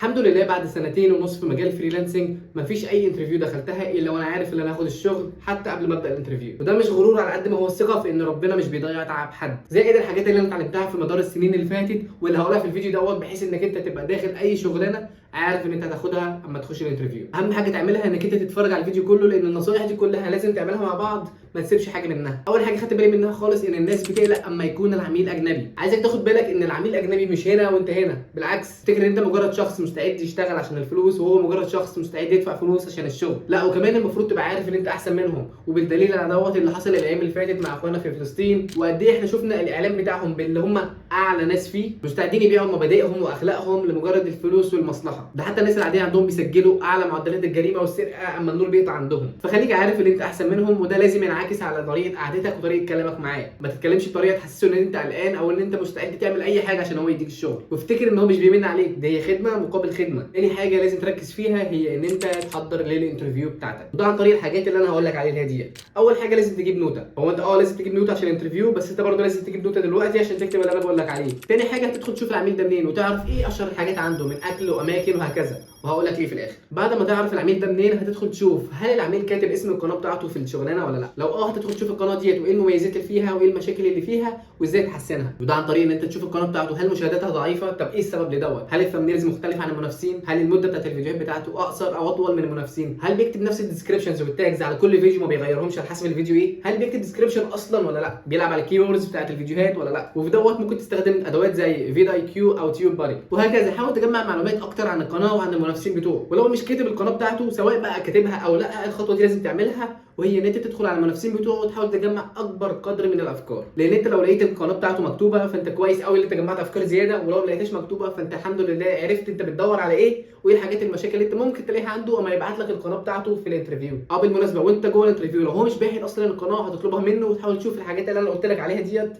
الحمد لله بعد سنتين ونص في مجال الفريلانسنج مفيش اي انترفيو دخلتها الا وانا عارف ان انا هاخد الشغل حتى قبل ما ابدا الانترفيو، وده مش غرور على قد ما هو الثقه في ان ربنا مش بيضيع تعب حد. زائد الحاجات اللي انا اتعلمتها في مدار السنين اللي فاتت واللي هقولها في الفيديو دوت، بحيث انك انت تبقى داخل اي شغلانه عارف ان انت هتاخدها اما تخش الانترفيو. اهم حاجه تعملها انك انت تتفرج على الفيديو كله، لان النصائح دي كلها لازم تعملها مع بعض، ما تسيبش حاجه منها. اول حاجه خدت بالي منها خالص ان الناس بتقلق اما يكون العميل اجنبي. عايزك تاخد بالك ان العميل الاجنبي مش هنا وانت هنا، بالعكس افتكر ان انت مجرد شخص مستعد يشتغل عشان الفلوس، وهو مجرد شخص مستعد يدفع فلوس عشان الشغل. لا وكمان المفروض تبقى عارف ان انت احسن منهم، وبالدليل على دوت اللي حصل الايام اللي فاتت مع اخواننا في فلسطين، وقد ايه احنا شفنا الاعلام بتاعهم باللي هم اعلى ناس فيه مستعدين يبيعوا مبادئهم واخلاقهم لمجرد الفلوس والمصلحه. ده حتى الناس العاديه عندهم بيسجلوا اعلى معدلات الجريمه والسرقه اما النور بيقطع عندهم. فخليك عارف ان انت احسن منهم، وده لازم ينعكس على طريقه قعدتك وطريقه كلامك معاه. ما تتكلمش بطريقه تحسسه ان انت قلقان او ان انت مستعد تعمل اي حاجه عشان هو يديك الشغل، وافتكر ان هو مش بيمن عليك، دي هي خدمه مقابل خدمه. تاني حاجه لازم تركز فيها هي ان انت تحضر للانترفيو بتاعتك، وده عن طريق الحاجات اللي انا هقول لك عليها دي. اول حاجه لازم تجيب نوته. هو انت لازم تجيب نوته عشان الانترفيو، بس انت برضه لازم تجيب نوته دلوقتي عشان تكتب اللي انا بقول لك عليه. تاني حاجه هتدخل تشوف العميل ده منين وتعرف ايه اشهر الحاجات عنده من اكل واماكن وهكذا، وهقول لك ليه في الاخر. بعد ما تعرف العميل ده منين هتدخل تشوف هل العميل كاتب اسم القناه بتاعته في الشغلانه ولا لا. لو هتدخل تشوف القناه ديت وايه المميزات اللي فيها وايه المشاكل اللي فيها وازاي تحسنها، وده عن طريق ان انت تشوف القناه بتاعته هل مشاهداتها ضعيفه، طب ايه السبب لدوت، هل الثمبنيلز مختلف عن المنافسين، هل المده بتاعت الفيديوهات بتاعته اقصر او اطول من المنافسين، هل بيكتب نفس الديسكربشنز والتاجز على كل فيديو ما بيغيرهمش على حسب الفيديو ايه، هل بيكتب ديسكربشن اصلا ولا لا، بيلعب على الكيوردز بتاعت الفيديوهات ولا لا. وفي دوت ممكن تستخدم ادوات زي فيدا اي كيو او تيوب باري وهكذا. حاول تجمع معلومات اكتر عن القناه وعن المنافسين بتوعه. ولو مش كاتب القناه بتاعته سواء بقى كاتبها او لا، الخطوه دي لازم تعملها، وهي ان انت تدخل على المنافسين بتوعه وتحاول تجمع اكبر قدر من الافكار. لان انت لو لقيت القناه بتاعته مكتوبه فانت كويس قوي اللي انت جمعت افكار زياده، ولو ما لقيتهاش مكتوبه فانت الحمد لله عرفت انت بتدور على ايه وايه الحاجات المشاكل اللي انت ممكن تلاقيها عنده اما يبعت لك القناه بتاعته في الانترفيو. بالمناسبه وانت جوه الانترفيو لو هو مش باحث اصلا القناه هتطلبها منه وتحاول تشوف الحاجات اللي انا قلت لك عليها ديت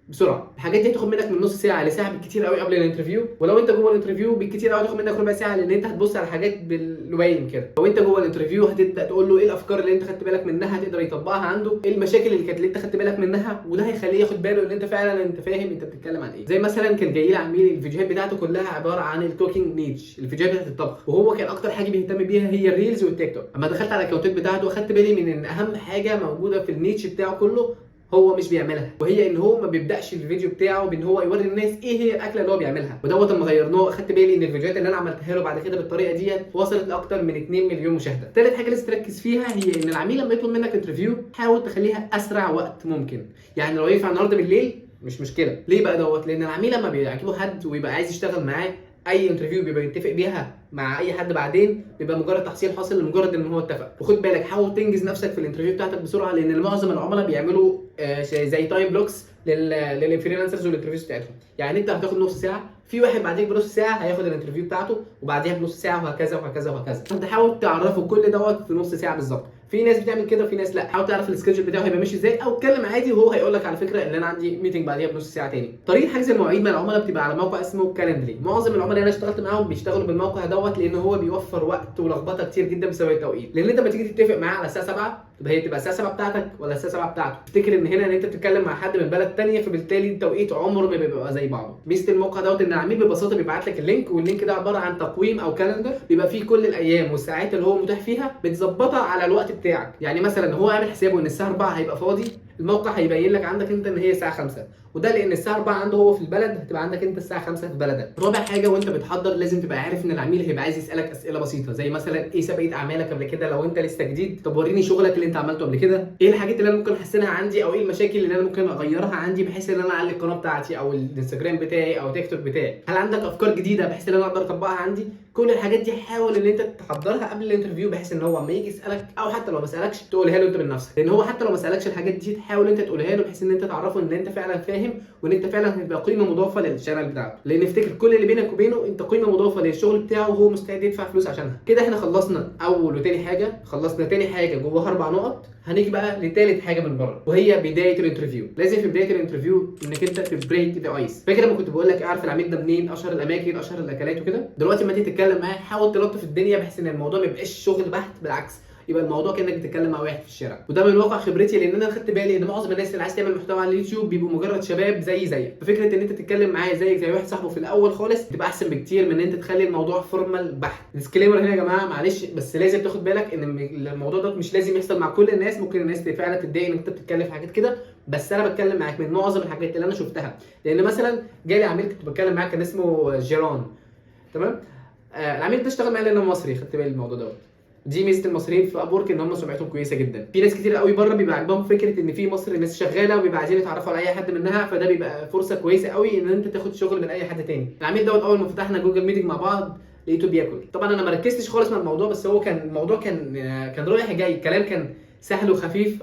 بسرعه. الحاجات دي هتاخد منك من نص ساعه لساعه بالكتير قوي قبل الانترفيو، ولو انت جوه الانترفيو بالكتير قوي هتاخد منك ربع ساعه، لان انت هتبص على حاجات بالوايم كده. لو انت جوه الانترفيو هتبدا تقول له ايه الافكار اللي انت خدت بالك منها تقدر يطبقها عنده، ايه المشاكل اللي كانت اللي انت خدت بالك منها، وده هيخليه ياخد باله ان انت فعلا انت فاهم انت بتتكلم عن ايه. زي مثلا كان جاي لي عميل الفيديوهات بتاعته كلها عباره عن الكوكينج نيتش، الفيديوهات بتاعت الطبخ، وهو كان اكتر حاجه بيهتم بيها هي الريلز والتيك توك. اما دخلت على الاكونتات بتاعته واخدت بالي من ان اهم حاجه موجوده في النيتش بتاعه كله هو مش بيعملها، وهي ان هو ما بيبداش الفيديو بتاعه بان هو يوري الناس ايه هي الاكله اللي هو بيعملها. ودوت اما غيرناه اخدت بالي ان الفيديوهات اللي انا عملتها له بعد كده بالطريقه ديت وصلت لاكتر من 2 مليون مشاهده. ثالث حاجه لازم تركز فيها هي ان العميل لما يطلب منك انترفيو حاول تخليها اسرع وقت ممكن. يعني لو ينفع النهارده بالليل مش مشكله. ليه بقى دوت؟ لان العميل لما بيعجبه حد ويبقى عايز يشتغل معاه، اي انترفيو بيبقى يتفق بيها مع اي حد بعدين بيبقى مجرد تحصيل حاصل لمجرد ان هو اتفق. وخد بالك حاول تنجز نفسك في الانترفيو بتاعتك بسرعه، لان معظم العملاء بيعملوا زي تايم بلوكس للفريلانسرز والانترفيوز بتاعتهم. يعني انت هتاخد نص ساعه، في واحد بعديك بنص ساعه هياخد الانترفيو بتاعته وبعديها بنص ساعه وهكذا وهكذا وهكذا. فانت حاول تعرفه كل دوت في نص ساعه بالظبط. في ناس بتعمل كده وفي ناس لا. حاول تعرف السكيدجول بتاعه هيبقى ماشي ازاي، او اتكلم عادي وهو هيقول لك على فكره ان انا عندي ميتنج بعديها بنص ساعه تاني. طريقه حجز المواعيد مع العملاء بتبقى على موقع اسمه كالندري. معظم العملاء اللي انا اشتغلت معاهم بيشتغلوا بالموقع دوت لان هو بيوفر وقت ولخبطه كتير جدا بسبب التوقيت. لان انت لما تيجي تتفق معاه على الساعه 7 تبقى هي تبقى الساعه 7 بتاعتك ولا الساعه 7 بتاعته. افتكر ان هنا ان انت بتتكلم مع حد من بلد ثانيه، فبالتالي التوقيت عمره ما بيبقى زي بعضه. ميزه الموقع دوت ان العميل ببساطه بيبعت لك اللينك، واللينك ده عباره عن تقويم او كالندر بيبقى فيه كل الايام والساعات اللي هو متاح فيها متظبطه على الوقت بتاعك. يعني مثلا هو عامل حسابه ان الساعه 4 هيبقى فاضي، الموقع هيبين لك عندك انت ان هي الساعه 5، وده لان الساعه 4 عنده هو في البلد هتبقى عندك انت الساعه 5 في بلدك. رابع حاجه وانت بتحضر لازم تبقى عارف ان العميل هيبقى عايز يسالك اسئله بسيطه، زي مثلا ايه سابقه اعمالك قبل كده لو انت لسه جديد، طب وريني شغلك اللي انت عملته قبل كده، ايه الحاجات اللي انا ممكن احسنها عندي او ايه المشاكل اللي انا ممكن اغيرها عندي بحيث ان انا اعلي القناه بتاعتي او الانستجرام بتاعي او تيك توك بتاعي، هل عندك افكار جديده بحيث ان انا اقدر اطبقها عندي. كل الحاجات دي حاول ان انت تحضرها قبل الانترفيو بحيث ان هو اما يجي يسالك او حتى لو ما سالكش تقولها له انت من نفسك، لان هو حتى لو ما سالكش الحاجات دي تحاول انت تقولها له بحيث ان انت تعرفه ان انت فعلا فاهم وان انت فعلا هتبقى قيمه مضافه للشانل بتاعته. لان افتكر كل اللي بينك وبينه انت قيمه مضافه للشغل بتاعه وهو مستعد يدفع فلوس عشانها. كده احنا خلصنا اول وتاني حاجه، خلصنا تاني حاجه جواها 4 نقط. هنيجي بقى لتالت حاجه من بره وهي بدايه الانترفيو. لازم في بدايه الانترفيو انك انت تبريك ذا ايس. فاكر لما كنت بقول لك اعرف العميل ده منين، اشهر الاماكن اشهر الاكلات وكده؟ دلوقتي لما تيجي تتكلم معاه حاول تلطف الدنيا بحيث ان الموضوع ما يبقاش شغل بحت، بالعكس يبقى الموضوع كانك بتتكلم مع واحد في الشارع. وده من واقع خبرتي، لان انا خدت بالي ان معظم الناس اللي عايز تعمل محتوى على اليوتيوب بيبقوا مجرد شباب زيك، ففكره ان انت تتكلم معاه زيك زي واحد صاحبه في الاول خالص تبقى احسن بكتير من ان انت تخلي الموضوع فورمال بحت. ديسكليمر هنا يا جماعه معلش، بس لازم تاخد بالك ان الموضوع ده مش لازم يحصل مع كل الناس. ممكن الناس فعلا تتضايق ان انت بتتكلم في حاجات كده، بس انا بتكلم معاك من معظم الحاجات اللي انا شفتها. لان مثلا جالي عميل كنت بتكلم معاه كان اسمه جيران، تمام. العميل ده اشتغل معايا لانه مصري، خدت بالي الموضوع دوت. دي ميزه المصريين في ابورك ان هم سمعتهم كويسه جدا. في ناس كتير قوي بره بيبقى عاجبهم فكره ان في مصر ناس شغاله وبيبقى عايزين يتعرفوا على اي حد منها، فده بيبقى فرصه كويسه قوي ان انت تاخد شغل من اي حد تاني. العميل دوت اول ما فتحنا جوجل ميتنج مع بعض لقيته بياكل. طبعا انا ما ركزتش خالص مع الموضوع، بس هو كان الموضوع كان رايح جاي، الكلام كان سهل وخفيف.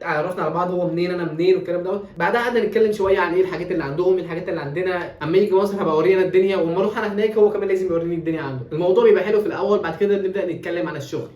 عرفنا على بعض، هو منين انا منين والكلام دوت. بعدها قعدنا نتكلم شويه عن ايه الحاجات اللي عندهم، ايه الحاجات اللي عندنا. اما يجي مصر هبقى اورينا الدنيا، واما اروح انا هناك هو كمان لازم يوريني الدنيا عنده. الموضوع بيبقى حلو في الاول، بعد كده بنبدا نتكلم عن الشغل.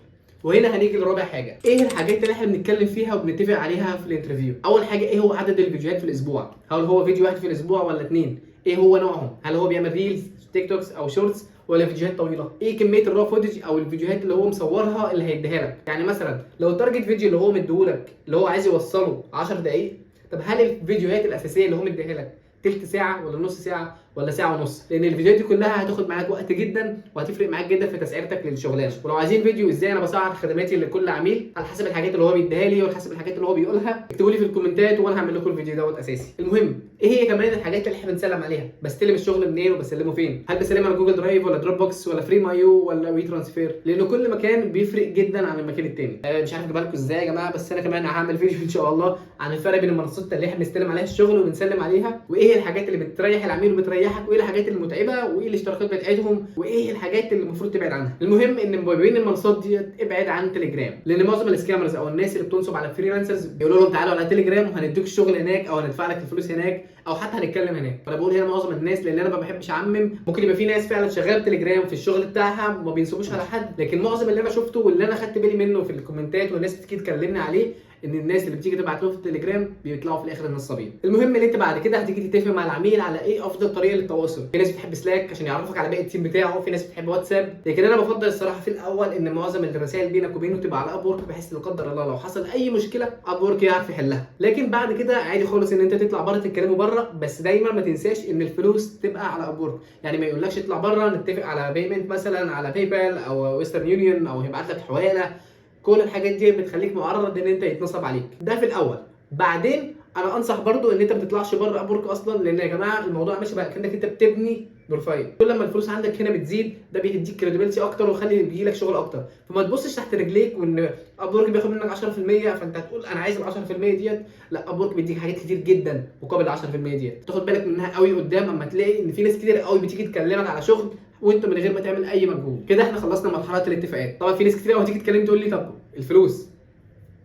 وهنا هنيجي لرابع حاجه، ايه الحاجات اللي احنا بنتكلم فيها وبنتفق عليها في الانترفيو. اول حاجه، ايه هو عدد الفيديوهات في الاسبوع؟ هل هو فيديو واحد في الاسبوع ولا اتنين؟ ايه هو نوعهم؟ هل هو بيعمل ريلز، تيك توكس او شورتس، ولا فيديوهات طويله؟ ايه كميه الرا فوتج او الفيديوهات اللي هو مصورها اللي هيديها لك؟ يعني مثلا لو التارجت فيديو اللي هو مديهولك اللي هو عايز يوصله 10 دقائق، طب هل الفيديوهات الاساسيه اللي هو مديها لك تلت ساعه ولا نص ساعه ولا ساعه ونص؟ لان الفيديوهات دي كلها هتاخد معاك وقت جدا وهتفرق معاك جدا في تسعيرتك للشغلانه. ولو عايزين فيديو ازاي انا بسعر خدماتي لكل عميل على حسب الحاجات اللي هو بيديها لي وعلى حسب الحاجات اللي هو بيقولها، اكتبوا لي في الكومنتات وانا هعمل لكم الفيديو دوت اساسي. المهم، ايه هي كمان الحاجات اللي احنا بنسلم عليها؟ بستلم الشغل منين وبسلمه فين؟ هل بسلمه على جوجل درايف ولا دروب بوكس ولا فري مايو ولا وي ترانسفير؟ لان كل مكان بيفرق جدا عن المكان التاني. مش عارف اجيبها لكم ازاي يا جماعه، بس انا كمان هعمل فيديو ان شاء الله عن الفرق بين المنصات اللي احنا بنستلم عليها الشغل وبنسلم عليها، وايه الحاجات اللي بتريح العميل وبتريحك، وايه الحاجات المتعبه، وايه الاشتراكات بتاعتهم، وايه الحاجات اللي المفروض تبعد عنها. المهم ان ما بين المنصات دي ابعد عن تليجرام، لان معظم السكامرز او الناس اللي بتنصب على الفريلانسرز بيقولوا لهم تعالوا على تليجرام وهنديك الشغل هناك، او هندفع لك الفلوس هناك، او حتى هنتكلم هناك. فانا بقول هنا معظم الناس لان انا ما بحبش اعمم. ممكن يبقى في ناس فعلا شغاله تليجرام في الشغل بتاعها ما بينصبوش على حد، لكن معظم اللي انا شفته واللي انا خدت بالي منه في الكومنتات والناس بتيجي تكلمني عليه ان الناس اللي بتيجي تبعت له في التليجرام بيطلعوا في الاخر نصابين. المهم ان انت بعد كده هتيجي تتفق مع العميل على ايه افضل طريقه للتواصل. في ناس بتحب سلاك عشان يعرفك على باقي التيم بتاعه، في ناس بتحب واتساب، لكن انا بفضل الصراحه في الاول ان معظم الرسائل بينك وبينه تبقى على ابورك، بحيث لا قدر الله لو حصل اي مشكله ابورك يعرف يحلها. لكن بعد كده عادي خالص ان انت تطلع بره تتكلموا بره، بس دايما ما تنساش ان الفلوس تبقى على ابورك. يعني ما يقولكش اطلع بره نتفق على بيمنت مثلا على باي بال او ويسترن يونيون او هيبعت لك حواله. كل الحاجات دي بتخليك معرض ان انت يتنصب عليك، ده في الاول. بعدين انا انصح برضو ان انت ما تطلعش بره ابورك اصلا، لان يا جماعه الموضوع ماشي بقى كانك انت بتبني بروفايل. كل ما الفلوس عندك هنا بتزيد ده بيديك كريديبيلتي اكتر ويخلي يجي لك شغل اكتر. فما تبصش تحت رجليك وان ابورك بياخد منك 10% فانت هتقول انا عايز ال 10% ديت. لا، ابورك بيديك حاجات كتير جدا مقابل ال 10% ديت، تاخد بالك منها قوي قدام اما تلاقي ان في ناس كتير قوي بتيجي تكلمك على شغل وانت من غير ما تعمل اي مجهود. كده احنا خلصنا مرحله الاتفاقات. طبعا في ناس كتير قوي هتيجي تكلمني تقول لي طب الفلوس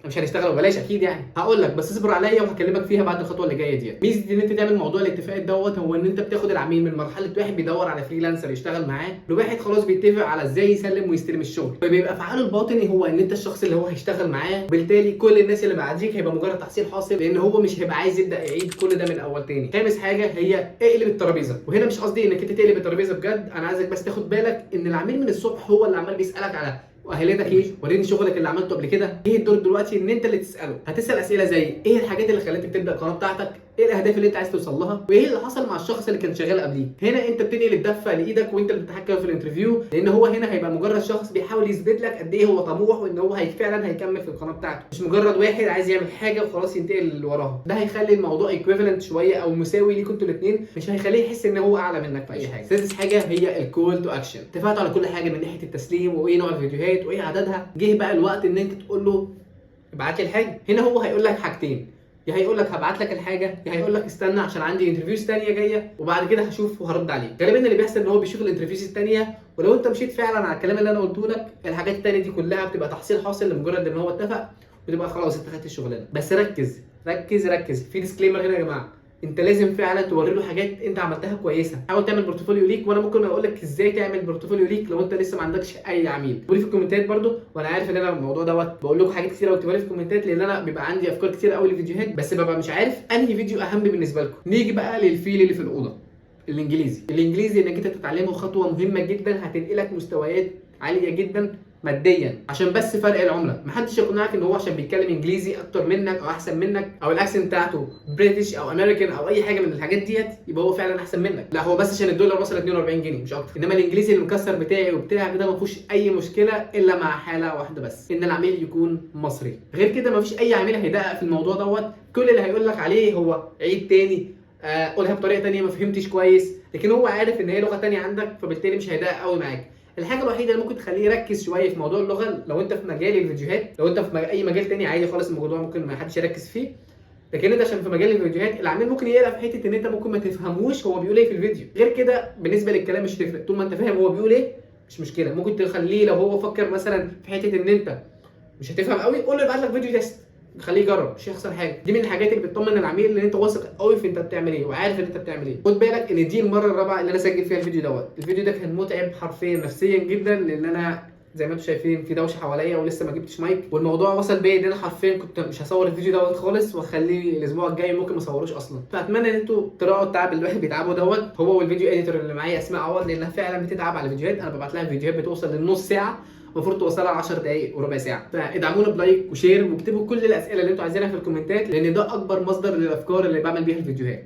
مش هنشتغل ببلاش اكيد، يعني هقول لك بس اصبر عليا وهكلمك فيها بعد الخطوه اللي جايه ديت. ميزه ان انت تعمل موضوع الاتفاقات دوت هو ان انت بتاخد العميل من مرحله واحد بيدور على فريلانسر يشتغل معاه لواحد خلاص بيتفق على ازاي يسلم ويستلم الشغل. فبيبقى فعاله الباطني هو ان انت الشخص اللي هو هيشتغل معاه، وبالتالي كل الناس اللي بعديك هيبقى مجرد تحصيل حاصل، لان هو مش هيبقى عايز يبدا يعيد كل ده من الاول تاني. خامس حاجه هي اقلب الترابيزه، وهنا مش قصدي انك انت تقلب الترابيزه بجد، انا عايزك بس تاخد بالك ان العميل من الصبح هو اللي عمال بيسالك على واهلتك ايه، وريني شغلك اللي عملته قبل كده. ايه الدور دلوقتي ان انت اللي تساله. هتسال اسئله زي ايه الحاجات اللي خلتك تبدا القناه بتاعتك، ايه الاهداف اللي انت عايز توصل لها، وايه اللي حصل مع الشخص اللي كان شغال قبليك. هنا انت بتنقل الدفه لايدك وانت اللي بتتحكم في الانترفيو، لان هو هنا هيبقى مجرد شخص بيحاول يثبت لك قد ايه هو طموح وان هو فعلا هيكمل في القناه بتاعته، مش مجرد واحد عايز يعمل حاجه وخلاص ينتقل اللي وراها. ده هيخلي الموضوع ايكويفالنت شويه او مساوي ليكوا انتوا الاثنين، مش هيخليه يحس ان هو اعلى منك في اي حاجه. سادس حاجه هي الكول تو اكشن. اتفقتوا على كل حاجه من ناحيه التسليم وايه نوع الفيديوهات وايه عددها. جه بقى الوقت ان انت تقول له ابعت لي الحاجه. هنا هو هيقول لك حاجتين، يا هيقول لك هبعت لك الحاجه، يا هيقول لك استنى عشان عندي انترفيوز ثانيه جايه وبعد كده هشوف وهرد عليك. غالبا اللي بيحصل ان هو بيشوف الانترفيوز الثانيه، ولو انت مشيت فعلا على الكلام اللي انا قلته لك الحاجات الثانيه دي كلها بتبقى تحصيل حاصل لمجرد ان هو اتفق وتبقى خلاص انت خدت الشغلانه. بس ركز ركز ركز في ديسكليمر هنا يا جماعه، انت لازم فعلا توري له حاجات انت عملتها كويسه. حاول تعمل بورتفوليو ليك، وانا ممكن اقول لك ازاي تعمل بورتفوليو ليك لو انت لسه ما عندكش اي عميل. قولي في الكومنتات برده، وانا عارف ان انا الموضوع دوت بقول لكم حاجات كتير قوي اكتبوا لي في الكومنتات، لان انا بيبقى عندي افكار كتير قوي للفيديوهات بس ببقى مش عارف انهي فيديو اهم بالنسبه لكم. نيجي بقى للفيل اللي في الاوضه، الانجليزي. الانجليزي انك انت تتعلمه خطوه مهمه جدا هتنقلك مستويات عاليه جدا ماديا عشان بس فرق العمله. محدش يقنعك ان هو عشان بيتكلم انجليزي اكتر منك او احسن منك او الاكسنت بتاعته بريتش او امريكان او اي حاجه من الحاجات ديت يبقى هو فعلا احسن منك. لا، هو بس عشان الدولار وصل 42 جنيه مش اكتر. انما الانجليزي المكسر بتاعي وبتاعك ده ما فيهوش اي مشكله الا مع حاله واحده بس، ان العميل يكون مصري. غير كده ما فيش اي عميل هيدقق في الموضوع دوت. كل اللي هيقول لك عليه هو عيد تاني، قولها بطريقه تانيه، ما فهمتش كويس، لكن هو عارف ان هي لغه تانيه عندك، فبالتالي مش هيدقق قوي معاك. الحاجه الوحيده اللي ممكن تخليه يركز شويه في موضوع اللغه لو انت في مجال الفيديوهات. لو انت في اي مجال تاني عادي خالص الموضوع ممكن ما حدش يركز فيه، لكن انت عشان في مجال الفيديوهات العميل ممكن يقرا في حته ان انت ممكن ما تفهموش هو بيقول ايه في الفيديو. غير كده بالنسبه للكلام مش هتفرق، طول ما انت فاهم هو بيقول ايه مش مشكله. ممكن تخليه لو هو فكر مثلا في حته ان انت مش هتفهم قوي، قول له يبعت لك فيديو تيست، خليه يجرب، مش هيخسر حاجه. دي من الحاجات اللي بتطمن العميل ان انت واثق قوي في انت بتعمل ايه وعارف ان انت بتعمل ايه. خد بالك ان دي المره الرابعه اللي انا اسجل فيها الفيديو دوت. الفيديو ده كان متعب حرفيا نفسيا جدا، لان انا زي ما انتم شايفين في دوشه حواليا ولسه ما جبتش مايك، والموضوع وصل بيا ان انا حرفيا كنت مش هصور الفيديو دوت خالص واخليه الاسبوع الجاي، ممكن ما اصوروش اصلا. فاتمنى ان انتوا تراعوا التعب اللي الواحد بيتعبه دوت، هو والفيديو اديتور اللي معايا اسماء عوض، لانها فعلا بتتعب على الفيديوهات. انا ببعت لها فيديوهات بتوصل للنص ساعه، المفروض توصلها 10 دقائق وربع ساعه. فادعمونا بلايك وشير، واكتبوا كل الاسئله اللي انتوا عايزينها في الكومنتات، لان ده اكبر مصدر للافكار اللي بعمل بيها الفيديوهات.